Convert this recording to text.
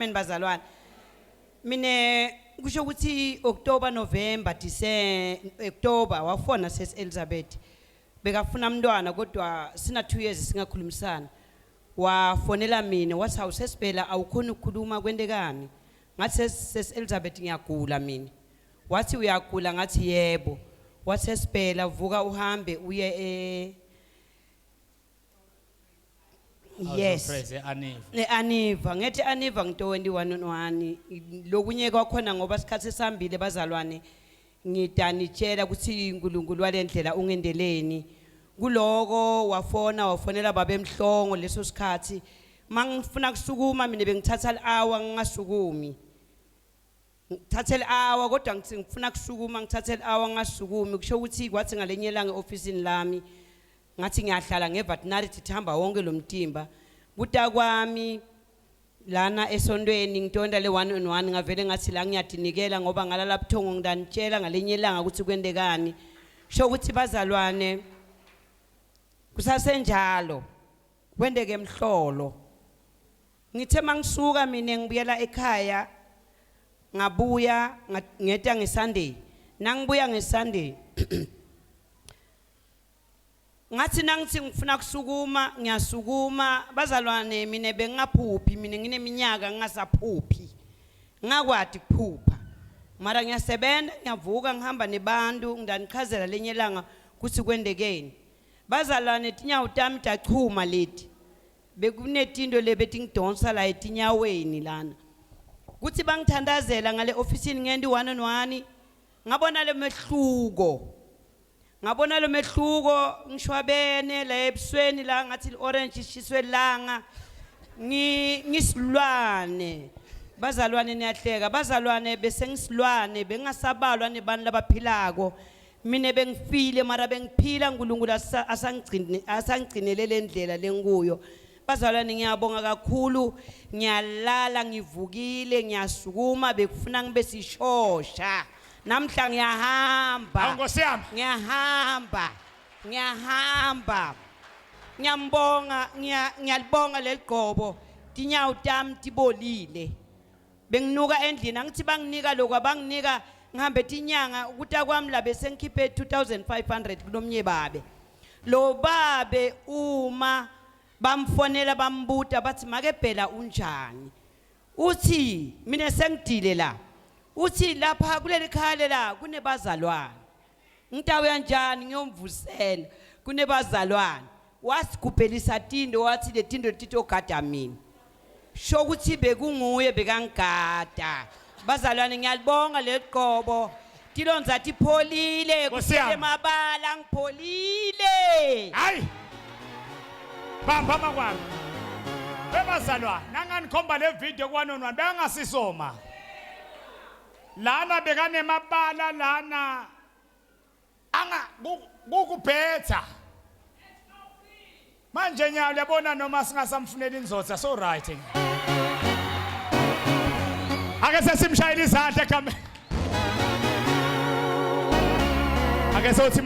Mina bazalwane mina kusho ukuthi October November October wafona sis Elizabeth bekafuna umntwana kodwa sina 2 years singakhulumisana wafonela mina wathi awusesibhela awukhona ukukhuluma kwendekani ngathi sis Elizabeth ngiyagula mina wathi uyagula ngathi yebo wathi sesibhela vuka uhambe uye yes Aniva ngethi Aniva ngito 21 lokunye kwakhona ngoba sikhathi esambile bazalwane ngidanitshela ukuthi uNkulunkulu walendlela ungendeleni kuloko wafonela babemhlongo leso sikhathi mangifuna kusukuma mina bengithatha i-hour ngingasukumi ngithatha i-hour kodwa ngithi ngifuna kusukuma ngithatha i-hour ngingasukumi kusho ukuthi kwathi ngalenye langa e-officeini lami ngathi ngiyahlala ngeveterinary thihamba wonke lo mtimba buta kwami lana esontweni ngitonda le 1-on-1 ngavele ngathi la ngiyadinikela ngoba ngalala buthongo ngidanitshela ngalenye langa ukuthi kwendekani sho ukuthi bazalwane kusasenjalo kwendeke emhlolo ngithe mangisuka mina ngibuyela ekhaya ngabuya ngeta ngeSunday nangibuya ngeSunday ngathi nangithi ngifuna kusukuma ngiyasukuma bazalwane mina bengaphuphi mina ngineminyaka ngingasaphuphi ngakwadi kuphupha mara ngiyasebenza ngiyavuka ngihamba nebantu ngidanichazela lenye langa kuthi kwendekeni bazalwane tinyawo tami dachuma leti bekunetindo lebethi ngidonsa la etinyaweni lana kuthi bangithandazela ngale officeini ngendi 1-on-1 ngabona le mehluko ngishwabene la ebusweni la ngathi orange ishiswe langa ngisilwane bazalwane niyahleka bazalwane bese ngisilwane bengasabalwa nebantu labaphilako mina bengifile mara bengiphila uNkulunkulu asangigcinele lendlela lenguyo bazalwane ngiyabonga kakhulu ngiyalala ngivukile ngiyasukuma bekufuna ngibe sishosha namhla ngiyahamba ngiyalibonga leligqobo tinyawo tami tibolile benginuka endlini angithi banginika lokho abanginika ngihambe tinyanga ukuta kwami la bese ngikhiphe 2500 kunomnye babe lo babe uma bamfonela bambuta bathi make phela unjani uthi mina sengidile la uthi lapha kuleli khale la kunebazalwane ngitawe kanjani ngiyomvusela kunebazalwane wasigubhelisa tindo wathi le tindo tito gada mina sho ukuthi bekunguye bekangigada bazalwane ngiyalibonga leqobo tilonza tipholile kusele mabala ngipholile hayi bamba makwami bebazalwane nanganikhomba le video ku1-on-1 bengasisoma lana bekanemabala lana anga kukubhetha manje nyawo yabona noma singasamfunela indlotsa so right ake sesimshayela izandla kamera ake sothi